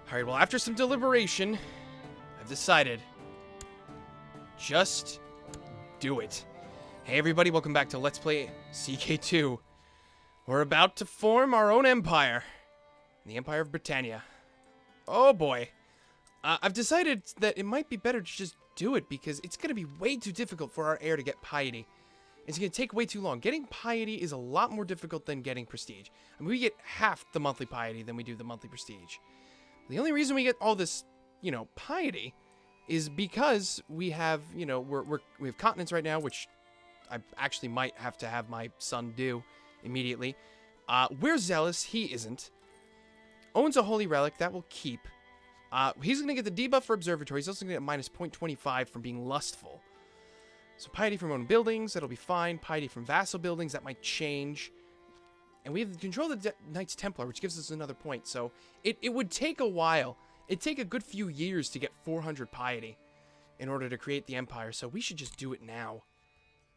Alright, well, after some deliberation, I've decided. Just do it. Hey everybody, welcome back to Let's Play CK2. We're about to form our own empire. The Empire of Brittania. Oh boy. I've decided that it might be better to just do it because it's going to be way too difficult for our heir to get piety. It's going to take way too long. Getting piety is a lot more difficult than getting prestige. I mean, we get half the monthly piety than we do the monthly prestige. The only reason we get all this, you know, piety is because we have, you know, we have continents right now, which I actually might have to have my son do immediately. We're zealous. He isn't. Owns a holy relic. That will keep. He's going to get the debuff for observatory. He's also going to get minus 0.25 from being lustful. So piety from own buildings. That'll be fine. Piety from vassal buildings. That might change. And we have control of the Knights Templar, which gives us another point. So it would take a while. It'd take a good few years to get 400 piety in order to create the empire. So we should just do it now.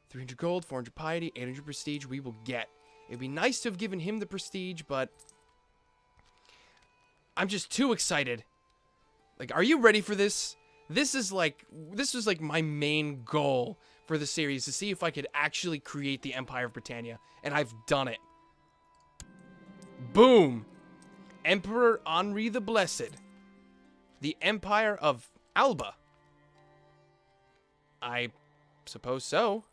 300 gold, 400 piety, 800 prestige we will get. It'd be nice to have given him the prestige, but I'm just too excited. Like, are you ready for this? This was like my main goal for the series, to see if I could actually create the Empire of Brittania. And I've done it. Boom! Emperor Henri the Blessed. The Empire of Alba. I suppose so.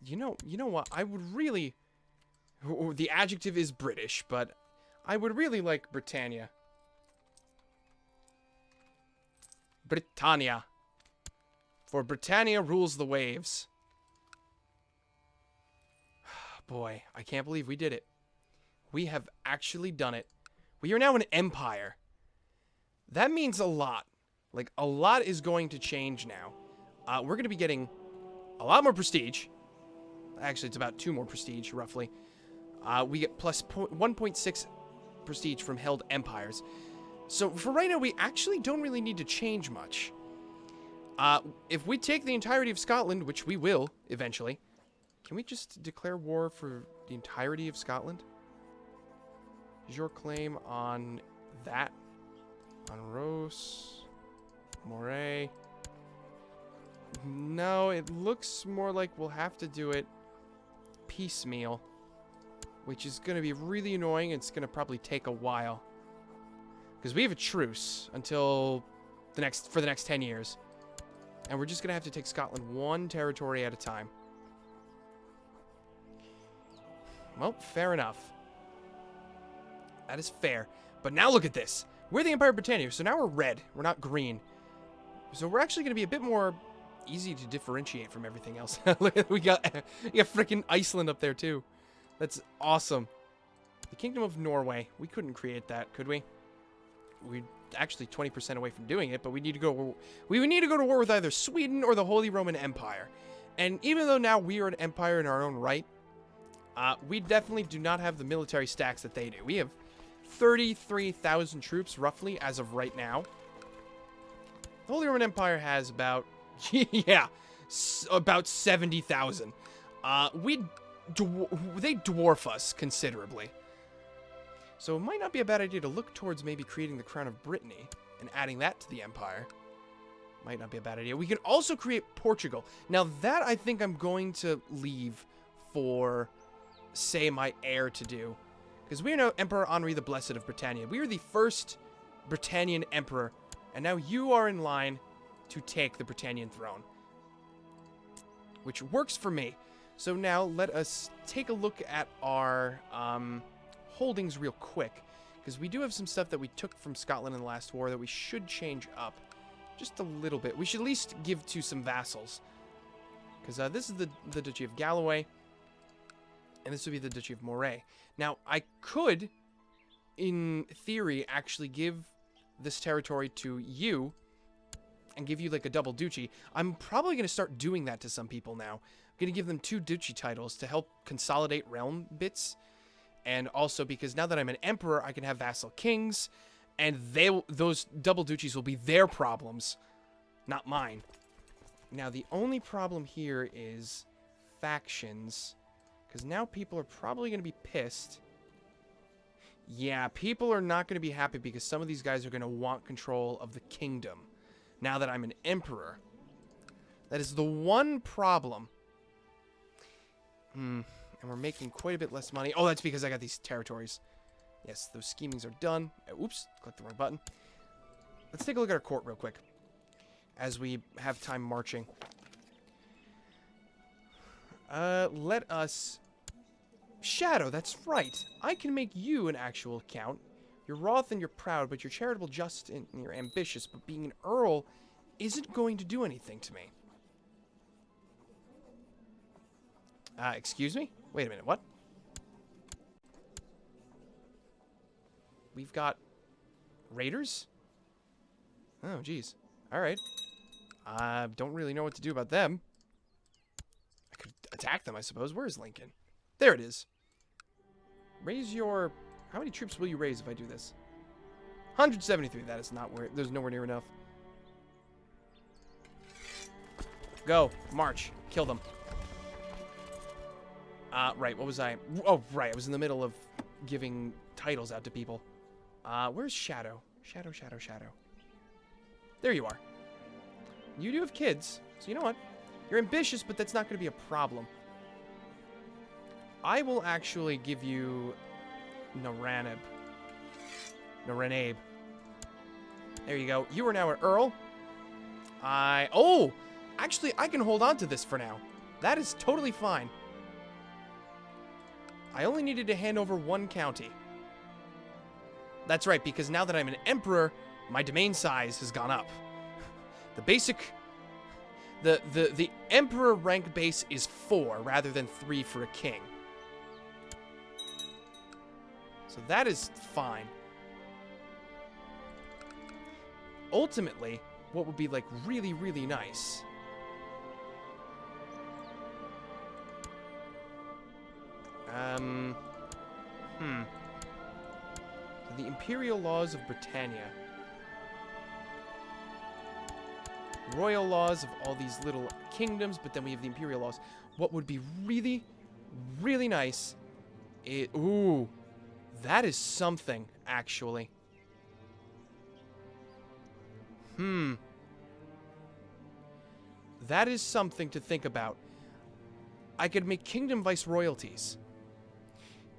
You know what? I would really... The adjective is British, but I would really like Brittania. Brittania. For Brittania rules the waves. Boy, I can't believe we did it. We have actually done it. We are now an empire. That means a lot. Like, a lot is going to change now. We're going to be getting a lot more prestige. Actually, it's about 2 more prestige, roughly. We get plus 1.6 prestige from held empires. So, for right now, we actually don't really need to change much. If we take the entirety of Scotland, which we will, eventually, can we just declare war for the entirety of Scotland? Is your claim on that? On Rose? Moray? No, it looks more like we'll have to do it piecemeal, which is going to be really annoying. It's going to probably take a while because we have a truce until for the next 10 years, and we're just going to have to take Scotland one territory at a time. Well, fair enough. That is fair. But now look at this. We're the Empire of Brittania, so now we're red. We're not green. So we're actually going to be a bit more easy to differentiate from everything else. we got freaking Iceland up there, too. That's awesome. The Kingdom of Norway. We couldn't create that, could we? We're actually 20% away from doing it, but we need to go... We would need to go to war with either Sweden or the Holy Roman Empire. And even though now we are an empire in our own right, we definitely do not have the military stacks that they do. We have 33,000 troops, roughly, as of right now. The Holy Roman Empire has about, yeah, about 70,000. They dwarf us considerably. So it might not be a bad idea to look towards maybe creating the Crown of Brittany and adding that to the empire. Might not be a bad idea. We can also create Portugal. Now that I think I'm going to leave for, say, my heir to do. Because we are now Emperor Henri the Blessed of Brittania. We are the first Britannian emperor. And now you are in line to take the Britannian throne. Which works for me. So now let us take a look at our holdings real quick. Because we do have some stuff that we took from Scotland in the last war that we should change up. Just a little bit. We should at least give to some vassals. Because this is the Duchy of Galloway. And this would be the Duchy of Moray. Now, I could, in theory, actually give this territory to you and give you, like, a double duchy. I'm probably going to start doing that to some people now. I'm going to give them 2 duchy titles to help consolidate realm bits. And also because now that I'm an emperor, I can have vassal kings. And those double duchies will be their problems, not mine. Now, the only problem here is factions. Because now people are probably going to be pissed. Yeah, people are not going to be happy because some of these guys are going to want control of the kingdom now that I'm an emperor. That is the one problem. And we're making quite a bit less money. Oh, that's because I got these territories. Yes, those schemings are done. Oops, clicked the wrong button. Let's take a look at our court real quick as we have time marching. Let us... Shadow, that's right. I can make you an actual count. You're wroth and you're proud, but you're charitable, just, and you're ambitious. But being an earl isn't going to do anything to me. Excuse me? Wait a minute, what? We've got raiders? Oh, geez. Alright. Don't really know what to do about them. I could attack them, I suppose. Where is Lincoln? There it is. Raise your... How many troops will you raise if I do this? 173. That is not where... There's nowhere near enough. Go. March. Kill them. Right. What was I... Oh, right. I was in the middle of giving titles out to people. Where's Shadow? Shadow. There you are. You do have kids, so you know what? You're ambitious, but that's not going to be a problem. I will actually give you Naraneb. There you go. You are now an Earl. Oh! Actually, I can hold on to this for now. That is totally fine. I only needed to hand over one county. That's right, because now that I'm an emperor, my domain size has gone up. The basic... The emperor rank base is 4 rather than 3 for a king. So that is fine. Ultimately, what would be like really, really nice... The imperial laws of Brittania. Royal laws of all these little kingdoms, but then we have the imperial laws. What would be really, really nice is... Ooh, that is something, actually. That is something to think about. I could make kingdom viceroyalties.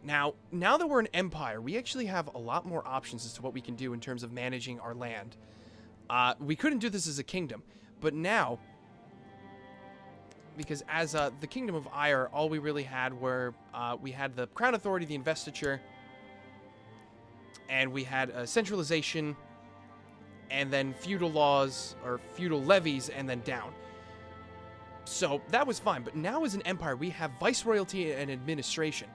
Now that we're an empire, we actually have a lot more options as to what we can do in terms of managing our land. We couldn't do this as a kingdom, but now, because as the Kingdom of Ire, all we really had were, we had the Crown Authority, the Investiture, and we had centralization, and then feudal laws, or feudal levies, and then down. So that was fine, but now as an empire, we have viceroyalty and administration.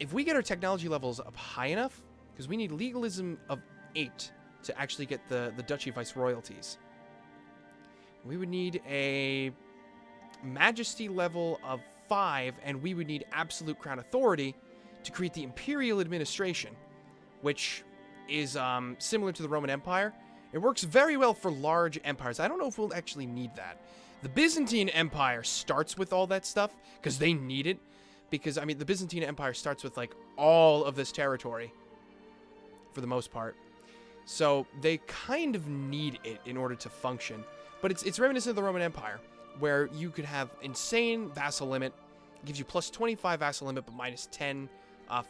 If we get our technology levels up high enough, because we need legalism of 8 to actually get the duchy viceroyalties, we would need a majesty level of 5, and we would need absolute crown authority to create the imperial administration, which is similar to the Roman Empire. It works very well for large empires. I don't know if we'll actually need that. The Byzantine Empire starts with all that stuff because they need it. Because, I mean, the Byzantine Empire starts with, like, all of this territory for the most part. So they kind of need it in order to function. But it's reminiscent of the Roman Empire, where you could have insane vassal limit. It gives you plus 25 vassal limit, but minus 10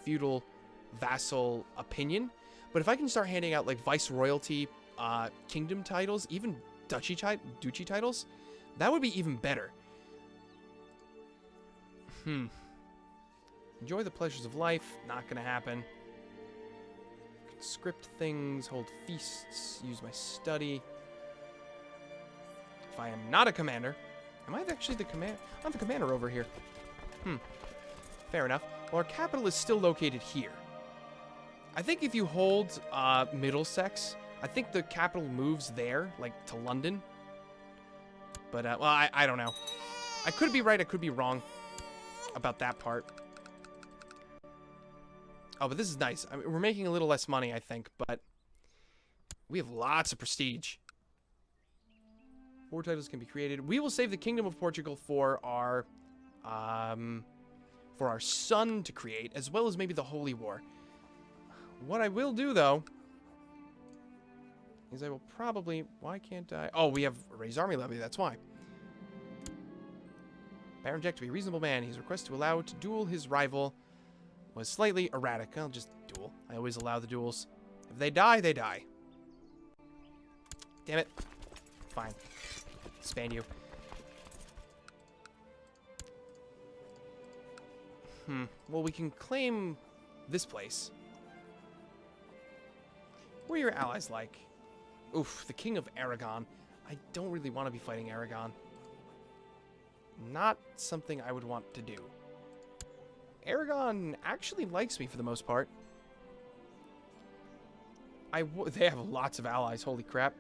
feudal vassal opinion. But if I can start handing out, like, viceroyalty kingdom titles, even duchy titles, that would be even better. Enjoy the pleasures of life. Not gonna happen. Conscript things, hold feasts, use my study. If I am not a commander... Am I actually the commander? I'm the commander over here. Fair enough. Well, our capital is still located here. I think if you hold Middlesex, I think the capital moves there, like to London. But, well, I don't know. I could be right, I could be wrong about that part. Oh, but this is nice. I mean, we're making a little less money, I think, but we have lots of prestige. 4 titles can be created. We will save the Kingdom of Portugal for our son to create, as well as maybe the Holy War. What I will do, though, is I will probably... Why can't I... Oh, we have raised army levy, that's why. Baron Jack, to be a reasonable man, he's requested to allow to duel his rival was slightly erratic. I'll just duel. I always allow the duels. If they die, they die. Damn it. Fine. Span you. Well, we can claim this place. What are your allies like? Oof, the King of Aragon. I don't really want to be fighting Aragon. Not something I would want to do. Aragon actually likes me for the most part. They have lots of allies, holy crap.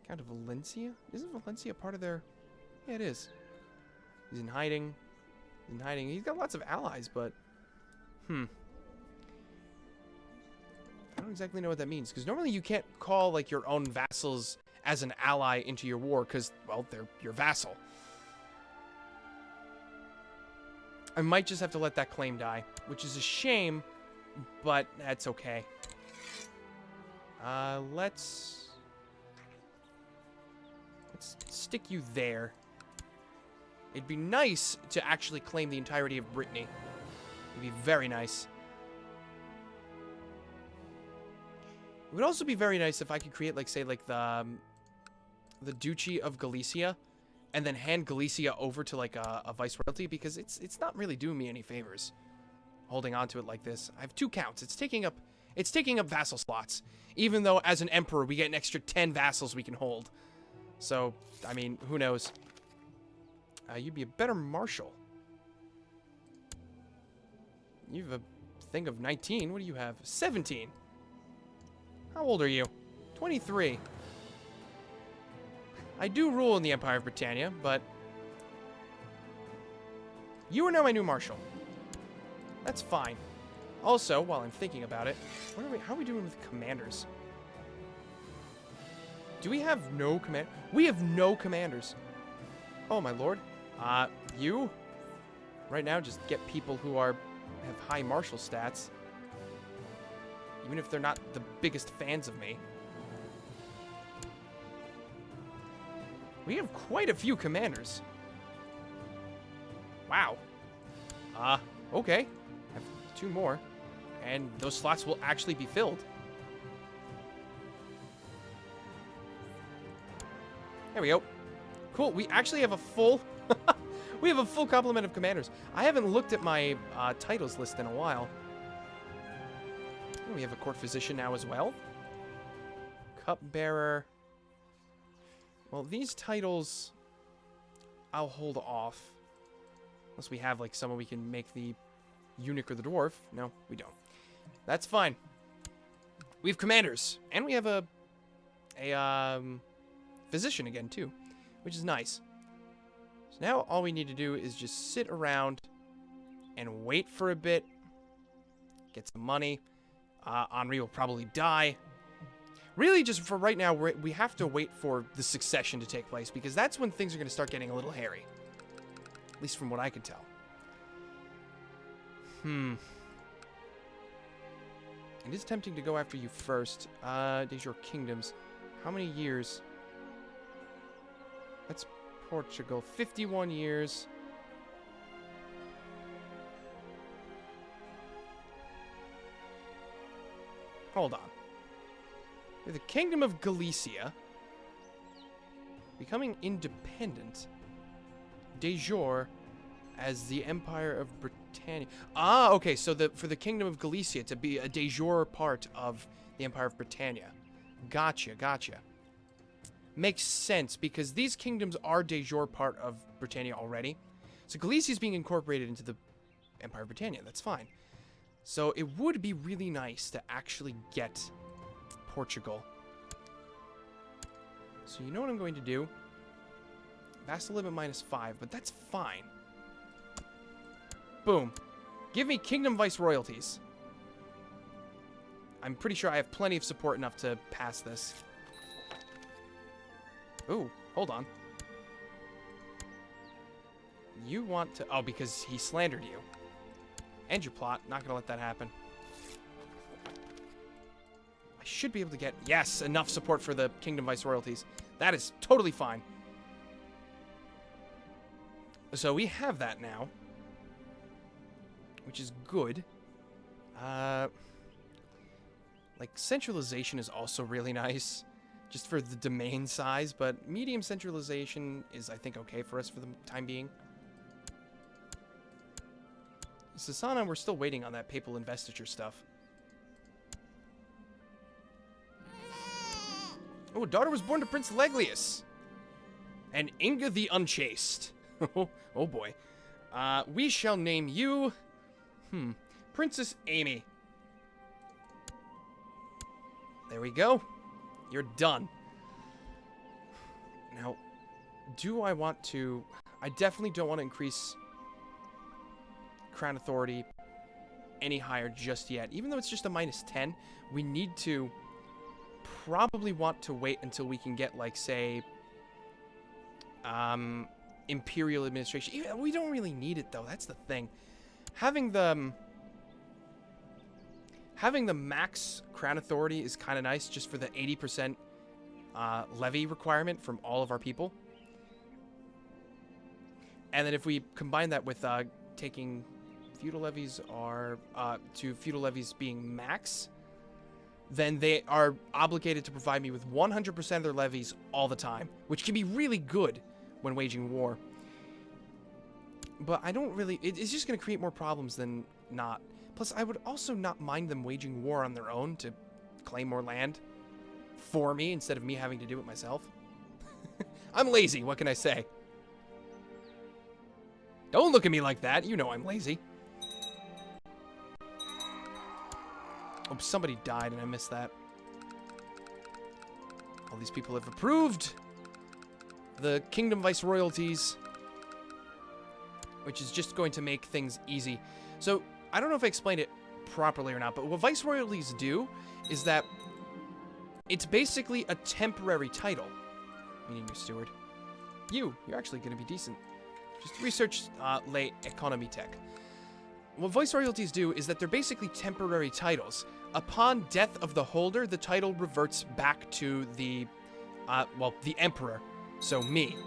Count of Valencia? Isn't Valencia part of their... Yeah, it is. He's in hiding. He's in hiding. He's got lots of allies, but... I don't exactly know what that means, because normally you can't call, like, your own vassals as an ally into your war, because, well, they're your vassal. I might just have to let that claim die, which is a shame, but that's okay. Let's stick you there. It'd be nice to actually claim the entirety of Brittany. It'd be very nice. It would also be very nice if I could create, like, say, like, the Duchy of Galicia, and then hand Galicia over to, like, a viceroyalty, because it's not really doing me any favors holding on to it like this. I have 2 counts. It's taking up vassal slots, even though as an emperor we get an extra 10 vassals we can hold. So, I mean, who knows? You'd be a better marshal. You have a thing of 19. What do you have? 17. How old are you? 23. I do rule in the Empire of Brittania, but... You are now my new marshal. That's fine. Also, while I'm thinking about it, how are we doing with commanders? Do we have no command? We have no commanders. Oh, my lord. You? Right now, just get people who have high martial stats. Even if they're not the biggest fans of me. We have quite a few commanders. Wow. Okay. I have 2 more. And those slots will actually be filled. There we go. Cool. We actually have a full... we have a full complement of commanders. I haven't looked at my titles list in a while. We have a court physician now as well. Cupbearer. Well, these titles I'll hold off. Unless we have, like, someone we can make the eunuch or the dwarf. No, we don't. That's fine. We have commanders. And we have a physician again, too. Which is nice. So now all we need to do is just sit around and wait for a bit. Get some money. Henri will probably die. Really, just for right now, we have to wait for the succession to take place, because that's when things are going to start getting a little hairy. At least from what I can tell. It is tempting to go after you first. These are your kingdoms. How many years? That's Portugal. 51 years. Hold on. The Kingdom of Galicia becoming independent de jure as the Empire of Brittania. Ah, okay, so for the Kingdom of Galicia to be a de jure part of the Empire of Brittania. Gotcha. Makes sense, because these kingdoms are de jure part of Brittania already. So Galicia is being incorporated into the Empire of Brittania. That's fine. So it would be really nice to actually get Portugal. So you know what I'm going to do? Vassal limit -5, but that's fine. Boom. Give me kingdom viceroyalties. I'm pretty sure I have plenty of support enough to pass this. Ooh, hold on. You want to... Oh, because he slandered you. End your plot. Not gonna let that happen. I should be able to get, yes, enough support for the Kingdom Viceroyalties. That is totally fine. So we have that now, which is good. Like, centralization is also really nice, just for the domain size, but medium centralization is, I think, okay for us for the time being. Sasana, we're still waiting on that papal investiture stuff. Oh, a daughter was born to Prince Leglius. And Inga the Unchaste. Oh boy. We shall name you... Princess Amy. There we go. You're done. Now, do I want to... I definitely don't want to increase Crown Authority any higher just yet. Even though it's just a -10, we need to probably want to wait until we can get, like, say, Imperial Administration. We don't really need it, though. That's the thing. Having the max Crown Authority is kind of nice, just for the 80% levy requirement from all of our people. And then if we combine that with taking feudal levies to feudal levies being max, then they are obligated to provide me with 100% of their levies all the time, which can be really good when waging war. But I don't really... It's just going to create more problems than not. Plus, I would also not mind them waging war on their own to claim more land for me instead of me having to do it myself. I'm lazy, what can I say? Don't look at me like that. You know I'm lazy. Oh, somebody died and I missed that. All these people have approved the Kingdom Viceroyalties, which is just going to make things easy. So, I don't know if I explained it properly or not, but what Viceroyalties do is that it's basically a temporary title. Meaning your steward. You're actually going to be decent. Just research lay economy tech. What Viceroyalties do is that they're basically temporary titles. Upon death of the holder, the title reverts back to the, the Emperor. So me.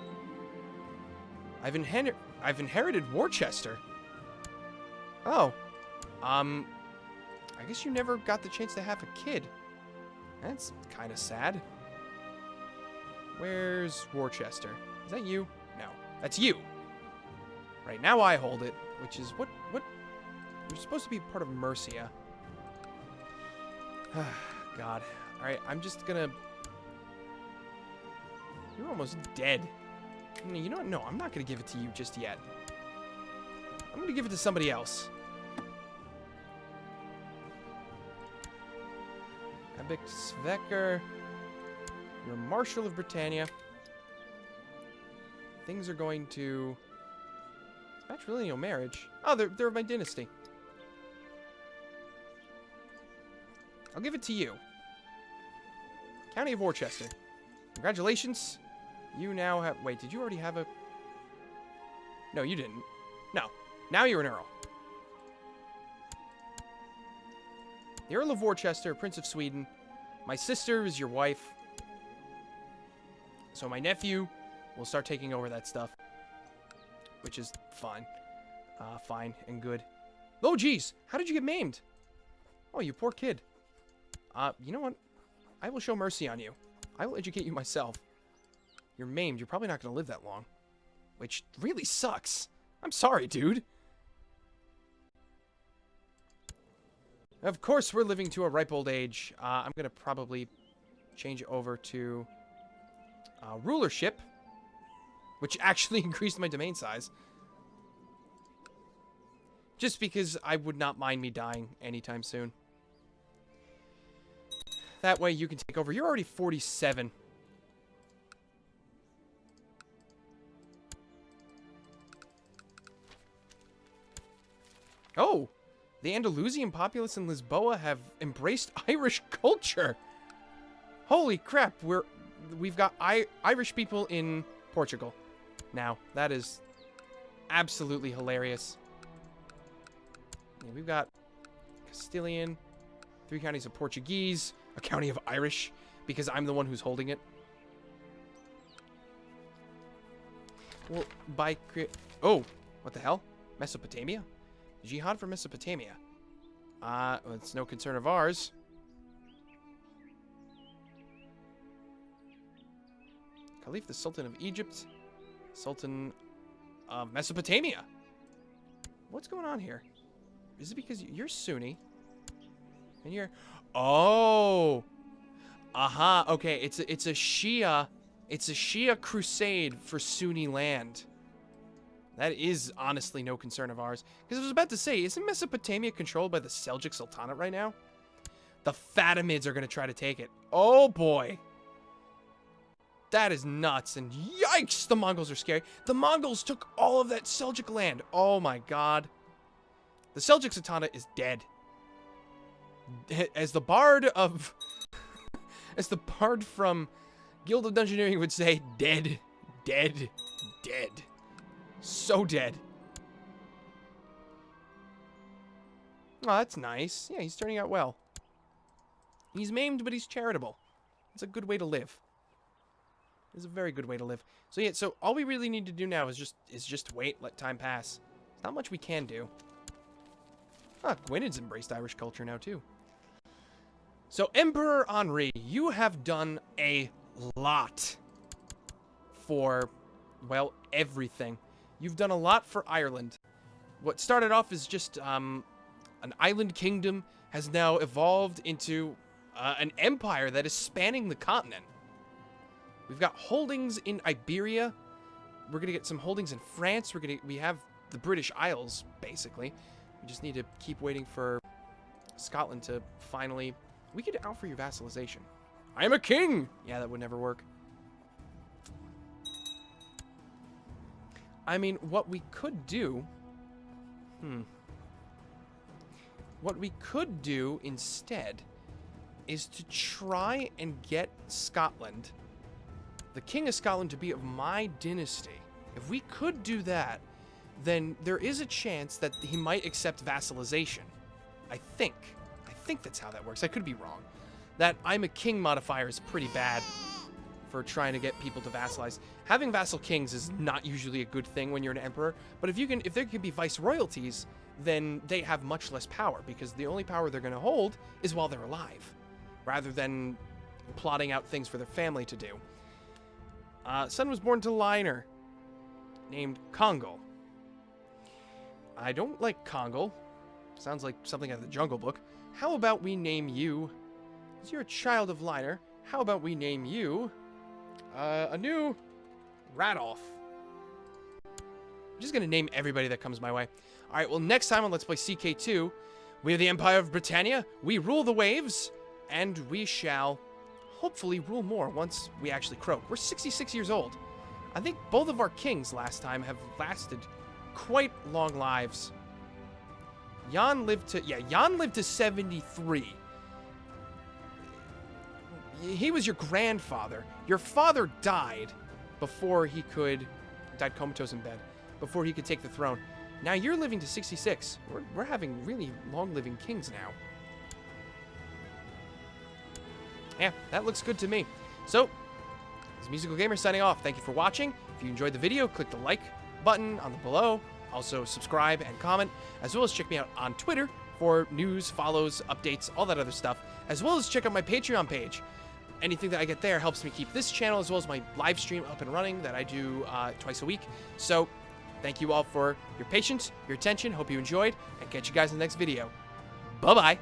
I've inherited Worcester. Oh. I guess you never got the chance to have a kid. That's kind of sad. Where's Worcester? Is that you? No. That's you. Right, now I hold it, which is what? You're supposed to be part of Mercia. God. Alright, I'm just gonna... You're almost dead. You know what? No, I'm not gonna give it to you just yet. I'm gonna give it to somebody else. Abik Sveker. You're Marshal of Brittania. Things are going to... Matrilineal marriage. Oh, they're of my dynasty. I'll give it to you. County of Worcester. Congratulations. You now have... Wait, did you already have a... No, you didn't. No. Now you're an Earl. The Earl of Worcester, Prince of Sweden. My sister is your wife. So my nephew will start taking over that stuff. Which is fine. Fine and good. Oh, geez. How did you get maimed? Oh, you poor kid. You know what? I will show mercy on you. I will educate you myself. You're maimed. You're probably not going to live that long. Which really sucks. I'm sorry, dude. Of course, we're living to a ripe old age. I'm going to probably change over to rulership, which actually increased my domain size. Just because I would not mind me dying anytime soon. That way you can take over. You're already 47. Oh! The Andalusian populace in Lisboa have embraced Irish culture! Holy crap, we've got Irish people in Portugal now. That is absolutely hilarious. Yeah, we've got Castilian, 3 counties of Portuguese, a county of Irish, because I'm the one who's holding it. Well, oh, what the hell? Mesopotamia? Jihad for Mesopotamia. Well, it's no concern of ours. Caliph, the Sultan of Egypt. Sultan of Mesopotamia. What's going on here? Is it because you're Sunni? And you're... Oh! Aha, okay, it's a Shia... It's a Shia crusade for Sunni land. That is honestly no concern of ours. Because I was about to say, isn't Mesopotamia controlled by the Seljuk Sultanate right now? The Fatimids are going to try to take it. Oh boy. That is nuts. And yikes, the Mongols are scary. The Mongols took all of that Seljuk land. Oh my god. The Seljuk Sultanate is dead. As the bard of... as the bard from... Guild of Dungeoneering would say, dead, dead, dead. So dead. Oh, that's nice. Yeah, he's turning out well. He's maimed, but he's charitable. It's a good way to live. It's a very good way to live. So yeah, so all we really need to do now is just wait, let time pass. There's not much we can do. Ah, Gwyned's embraced Irish culture now too. So Emperor Henri, you have done a lot for, well, everything. You've done a lot for Ireland. What started off as just an island kingdom has now evolved into an empire that is spanning the continent. We've got holdings in Iberia. We're gonna get some holdings in France. We have the British Isles, basically. We just need to keep waiting for Scotland to finally... We could offer you vassalization. I am a king! Yeah, that would never work. I mean, what we could do... What we could do instead is to try and get Scotland, the King of Scotland, to be of my dynasty. If we could do that, then there is a chance that he might accept vassalization. I think that's how that works. I could be wrong. That I'm a king modifier is pretty bad for trying to get people to vassalize. Having vassal kings is not usually a good thing when you're an emperor, but if there can be viceroyalties, then they have much less power, because the only power they're going to hold is while they're alive, rather than plotting out things for their family to do. Son was born to Liner, named Congal. I don't like Congal. Sounds like something out of the Jungle Book. How about we name you... As you're a child of Liner, how about we name you... a new... Radolf. I'm just gonna name everybody that comes my way. Alright, well, next time on Let's Play CK2, we are the Empire of Brittania, we rule the waves, and we shall hopefully rule more once we actually croak. We're 66 years old. I think both of our kings last time have lasted quite long lives. Jan lived to 73. He was your grandfather. Your father died before he could... Died comatose in bed. Before he could take the throne. Now you're living to 66. We're having really long-living kings now. Yeah, that looks good to me. So, this is Musical Gamer signing off. Thank you for watching. If you enjoyed the video, click the like button on the below. Also, subscribe and comment, as well as check me out on Twitter for news, follows, updates, all that other stuff, as well as check out my Patreon page. Anything that I get there helps me keep this channel, as well as my live stream up and running that I do twice a week. So, thank you all for your patience, your attention. Hope you enjoyed, and catch you guys in the next video. Bye-bye.